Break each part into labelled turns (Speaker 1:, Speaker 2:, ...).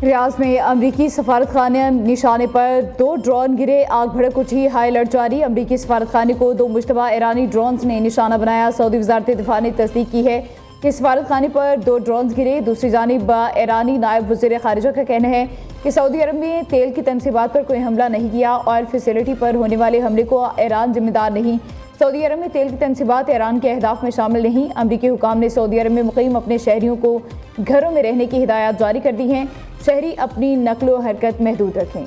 Speaker 1: रियाज में अमरीकी सफारतखाने निशाने पर 2 ड्रोन गिरे, आग भड़क उठी, हाई अलर्ट जारी। अमरीकी सफारतखाने को 2 मुश्तबा ईरानी ड्रोन्स ने निशाना बनाया। सऊदी वजारत दिफा ने तस्दीक की है कि सफारतखाने पर 2 ड्रोन्स गिरे। दूसरी जानिब ईरानी नायब वज़ीर ख़ारिजा का कहना है कि सऊदी अरब में तेल की तनसीबात पर कोई हमला नहीं किया। ऑयल फैसिलिटी पर होने वाले हमले को ईरान जिम्मेदार नहीं। सऊदी अरब में तेल की तनसीबात ईरान के अहदाफ में शामिल नहीं। अमरीकी हुकाम ने सऊदी अरब में मुक़ीम अपने शहरियों को घरों में रहने की हिदायत जारी कर दी हैं। शहरी अपनी नकलो हरकत महदूद रखें।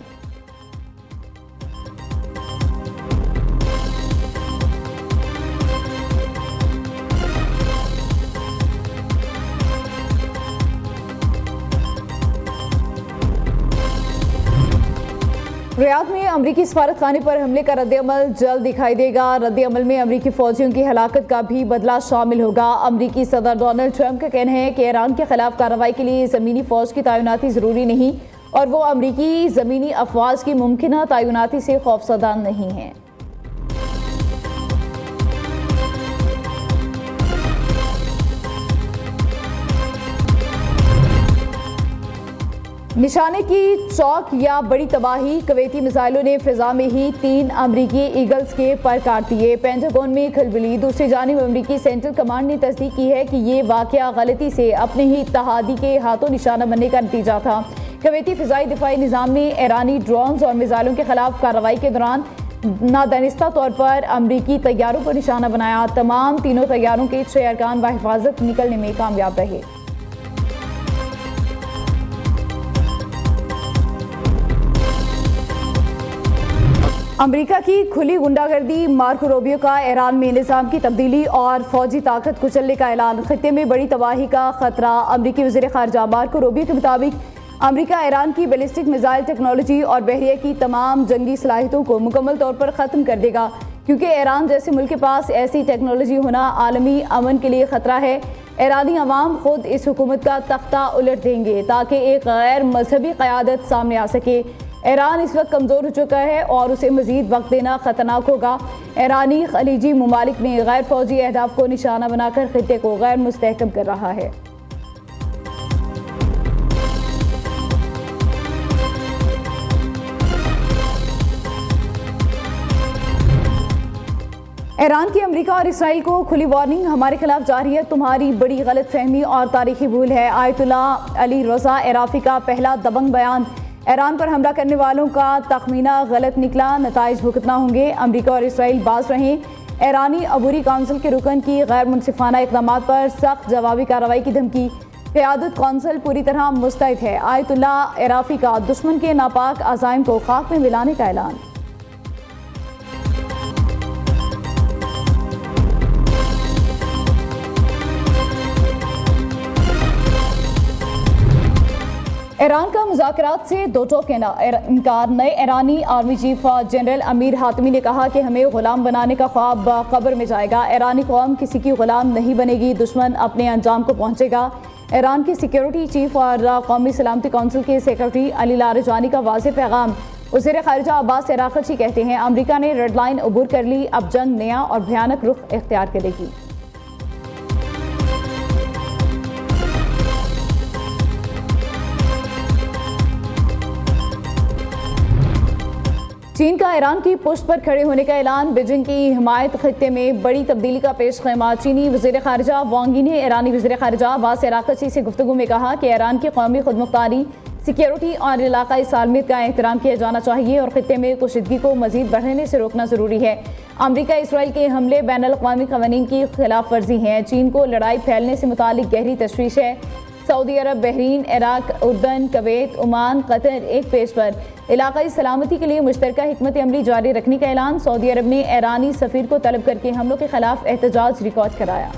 Speaker 1: रियाद में अमरीकी सफारतखाने पर हमले का रद्दअमल जल्द दिखाई देगा। रद्दअमल में अमरीकी फौजियों की हलाकत का भी बदला शामिल होगा। अमरीकी सदर डोनाल्ड ट्रंप का कहना है कि ईरान के खिलाफ कार्रवाई के लिए ज़मीनी फ़ौज की तैनाती ज़रूरी नहीं और वो अमरीकी ज़मीनी अफवाज की मुमकिन तैनाती से खौफजदा नहीं है। निशाने की चौक या बड़ी तबाही, कवैती मिसाइलों ने फिजा में ही 3 अमरीकी ईगल्स के पर काट दिए। पेंटागन में खलबली। दूसरी जानिब अमरीकी सेंट्रल कमांड ने तस्दीक की है कि ये वाक़या गलती से अपने ही इत्तहादी के हाथों निशाना बनने का नतीजा था। कवैती फ़िज़ाई दिफाई निज़ाम ने ईरानी ड्रोन्स और मिसाइलों के खिलाफ कार्रवाई के दौरान नादानिस्ता तौर पर अमरीकी तैयारों पर निशाना बनाया। तमाम तीनों तैयारों के 6 अरकान बाहिफाजत निकलने में कामयाब रहे। अमरीका की खुली गुंडागर्दी, मार्को रूबियो का ईरान में निज़ाम की तब्दीली और फौजी ताकत कुचलने का ऐलान। खित्ते में बड़ी तबाही का खतरा। अमरीकी वज़ीर ख़ारिजा मार्को रूबियो के मुताबिक अमरीका ईरान की बैलिस्टिक मिसाइल टेक्नोलॉजी और बहरिया की तमाम जंगी सलाहियतों को मुकम्मल तौर पर ख़त्म कर देगा, क्योंकि ईरान जैसे मुल्क के पास ऐसी टेक्नोलॉजी होना आलमी अमन के लिए ख़तरा है। ईरानी अवाम खुद इस हुकूमत का तख्ता उलट देंगे ताकि एक गैर मजहबी क़यादत सामने आ सके। ईरान इस वक्त कमज़ोर हो चुका है और उसे मज़ीद वक्त देना ख़तरनाक होगा। ईरानी खलीजी ममालिक में गैर फौजी अहदाफ को निशाना बनाकर खित्ते को गैर मुस्तहकम कर रहा है। ईरान की अमेरिका और इसराइल को खुली वार्निंग, हमारे खिलाफ जारी है तुम्हारी बड़ी गलत फहमी और तारीखी भूल है। आयतुल्लाह अली रज़ा इराफ़ी का पहला दबंग बयान। ईरान पर हमला करने वालों का तखमीना गलत निकला, नताइज भुगतना होंगे। अमरीका और इसराइल बाज रहें। ईरानी अबूरी काउंसिल के रुकन की गैर मुनसिफाना इक़दामात पर सख्त जवाबी कार्रवाई की धमकी। क़यादत काउंसिल पूरी तरह मुस्तैद है। आयतुल्लाह इराफ़ी का दुश्मन के नापाक अज़ाइम को खाक में मिलाने का ऐलान। ईरान का मुज़ाकरात से दो टोक इनकार। नए ईरानी army chief general Amir Hatami ने कहा कि हमें ग़ुलाम बनाने का ख्वाब कब्र में जाएगा। ईरानी कौम किसी की ग़ुलाम नहीं बनेगी, दुश्मन अपने अंजाम को पहुँचेगा। ईरान की सिक्योरिटी चीफ और कौमी सलामती काउंसिल के सेक्रेटरी अली लारजानी का वाज़ेह पैगाम। वज़ीर ख़ारिजा अब्बास अराग़ची कहते हैं अमरीका ने रेड लाइन अबूर कर ली, अब जंग नया और भयानक रुख इख्तियार करेगी। चीन का ईरान की पुष्ट पर खड़े होने का ऐलान। बीजिंग की हिमायत खित्ते में बड़ी तब्दीली का पेश ख़ैमा। चीनी वज़ीर ख़ारिजा वांग यी ने ईरानी वज़ीर ख़ारिजा अब्बास अराग़ची से गुफ्तगू में कहा कि ईरान की कौमी खुदमुख्तारी, सिक्योरिटी और इलाक़ाई सालमियत का एहतराम किया जाना चाहिए और खित्ते में कुशीदगी को मज़ीद बढ़ने से रोकना ज़रूरी है। अमरीका इसराइल के हमले बैनुल-अक़वामी क़वानीन की खिलाफ वर्जी हैं। चीन को लड़ाई फैलने से मुतालिक गहरी तशवीश है। सऊदी अरब, बहरीन, इराक, उर्दन, कुवैत, ओमान, कतर एक पेज पर इलाक़ाई सलामती के लिए मुश्तरका हिकमत अमली जारी रखने का ऐलान। सऊदी अरब ने ईरानी सफ़ीर को तलब करके हमलों के खिलाफ एहतजाज रिकॉर्ड कराया।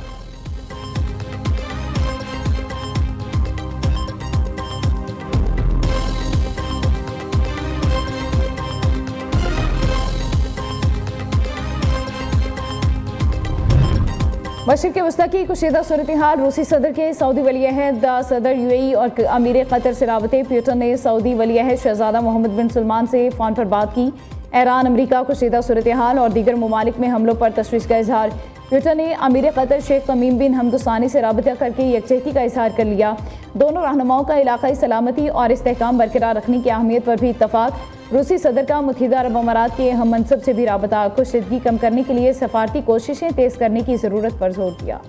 Speaker 1: मशरिक़ वस्ता की कुशीदा सूरत हाल। रूसी सदर के सऊदी वली-ए-अहद सदर यूएई और अमीर कतर से राबते। प्यूटन ने सऊदी वली-ए-अहद शहजादा मोहम्मद बिन सलमान से फ़ोन पर बात की। ईरान अमरीका कुशीदा सूरत हाल और दीगर ममालिक में हमलों पर तशवीश का इजहार। ट्विटर ने अमीर कतर शेख तमीम बिन हमद सानी से रब्ता करके यकजहती का इजहार कर लिया। दोनों रहनुमाओं का इलाकाई सलामती और इस्तेहकाम बरकरार रखने की अहमियत पर भी इत्तफाक। रूसी सदर का मुत्तहिदा अरब अमारात के अहम मनसब से भी रब्ता, कुशीदगी कम करने के लिए सफारती कोशिशें तेज करने की ज़रूरत पर जोर दिया।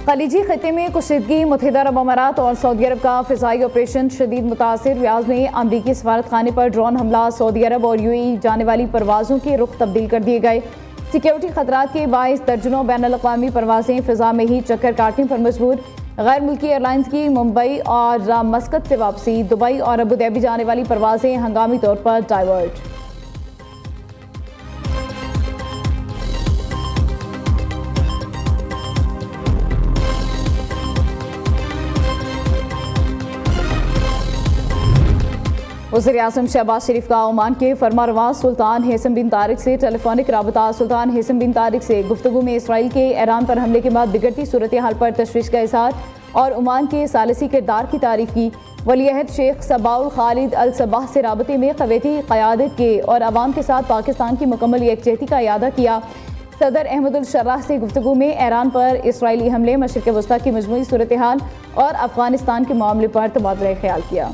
Speaker 1: खलीजी खिते में कुशीदगी, मुत्तहिदा अरब अमारात और सऊदी अरब का फ़िज़ाई ऑपरेशन शदीद मुतासिर। रियाज में अमरीकी सफारत खाने पर ड्रोन हमला, सऊदी अरब और यूएई जाने वाली परवाज़ों के रुख तब्दील कर दिए गए। सिक्योरिटी खतरात के बाइस दर्जनों बैनुल अक़वामी परवाज़ें फ़िज़ा में ही चक्कर काटने पर मजबूर। गैर मुल्की एयरलाइंस की मुंबई और मस्कत से वापसी, दुबई और अबू धाबी जाने वाली परवाज़ें हंगामी तौर पर डाइवर्ट। वज़ीर-ए-आज़म शहबाज शरीफ का ओमान के फरमारवा सुल्तान हैसम बिन तारिक से टेलीफोनिक रबता। सुल्तान हैसम बिन तारिक से गुफ्तगू में इसराइल के ईरान पर हमले के बाद बिगड़ती सूरत हाल पर तशवीश का इज़हार और ओमान के सालिसी किरदार की तारीफ की। वली-अहद शेख सबाउल खालिद अल सबाह से राबते में क़वैती क़यादत के और अवाम के साथ पाकिस्तान की मुकम्मल यकजहती का इयादा किया। सदर अहमदुल शर्राह से गुफ्तगू में ईरान पर इसराइली हमले, मशरिक़ वस्ता की मजमूई सूरत हाल और अफ़गानिस्तान के मामले पर तबादला ख्याल किया।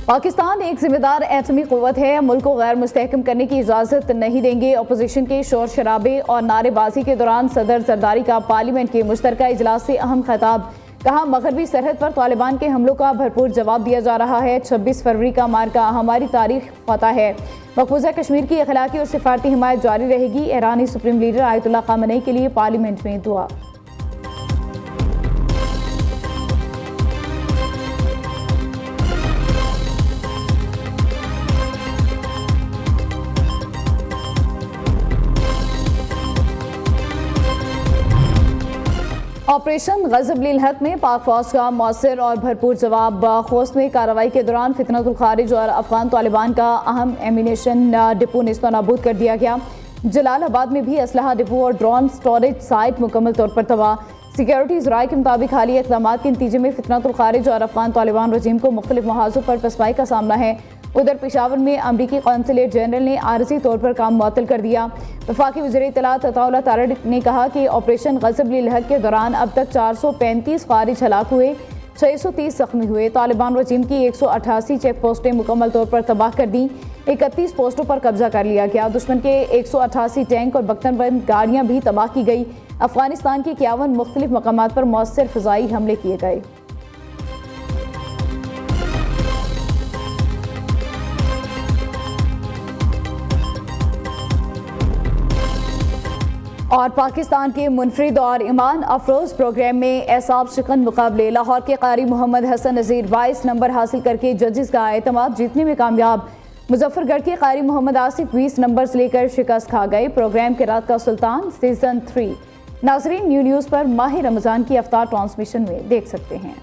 Speaker 1: पाकिस्तान एक जिम्मेदार एटमी क़ुव्वत है, मुल्क को गैर मुस्तहकम करने की इजाज़त नहीं देंगे। अपोजिशन के शोर शराबे और नारेबाजी के दौरान सदर जरदारी का पार्लियामेंट के मुश्तरका इजलास से अहम खिताब। कहा, मगरबी सरहद पर तालिबान के हमलों का भरपूर जवाब दिया जा रहा है। 26 फरवरी का मार्का हमारी तारीख पता है। मकबूजा कश्मीर की अखलाकी और सिफारती हिमायत जारी रहेगी। ईरानी सुप्रीम लीडर आयतुल्लाह ख़ामेनी के लिए पार्लियामेंट में दुआ। ऑपरेशन ग़ज़ब-लिल हक़ में पाक फ़ौज का मौसर और भरपूर जवाब। खोस्त में कार्रवाई के दौरान फितनतुल खारिज और अफ़गान तालिबान का अहम एमिनेशन डिपो नेस्तो नाबूद कर दिया गया। जलालाबाद में भी असलहा डिपो और ड्रोन स्टोरेज साइट मुकम्मल तौर पर तबाह। सिक्योरिटी ज़राए के मुताबिक हालिया इक़दामात के नतीजे में फितनतुल खारिज और अफ़गान तालिबान रजीम को मुख्तलिफ महाज़ों पर पसपाई का सामना है। उधर पेशावर में अमरीकी कौंसलेट जनरल ने आरज़ी तौर पर काम मुअत्तल कर दिया। वफाकी वज़ीर इत्तलात अताउल्लाह तारिक ने कहा कि ऑपरेशन ग़ज़ब-लिल हक़ के दौरान अब तक 435 खारिज हलाक हुए, 630 ज़ख्मी हुए। तालिबान रजीम की 188 चेक पोस्टें मुकम्मल तौर पर तबाह कर दी। 31 पोस्टों पर कब्जा कर लिया गया। दुश्मन के 188 टैंक और बख्तरबंद गाड़ियाँ भी तबाह की गई। अफ़गानिस्तान के 51 मुख्तलिफ मकामात पर मौसर फ़िज़ाई हमले किए गए। और पाकिस्तान के मुनफरिद और ईमान अफरोज़ प्रोग्राम में एसाब शिकन मुकाबले। लाहौर के कारी मोहम्मद हसन नज़ीर 22 नंबर हासिल करके जजेस का एतमाद जीतने में कामयाब। मुजफ्फरगढ़ के कारी मोहम्मद आसिफ 20 नंबर से लेकर शिकस्त खा गए। प्रोग्राम के रात का सुल्तान सीज़न 3 नाज़रीन न्यू न्यूज़ पर माह रमज़ान की अफ्तार ट्रांसमिशन में देख सकते हैं।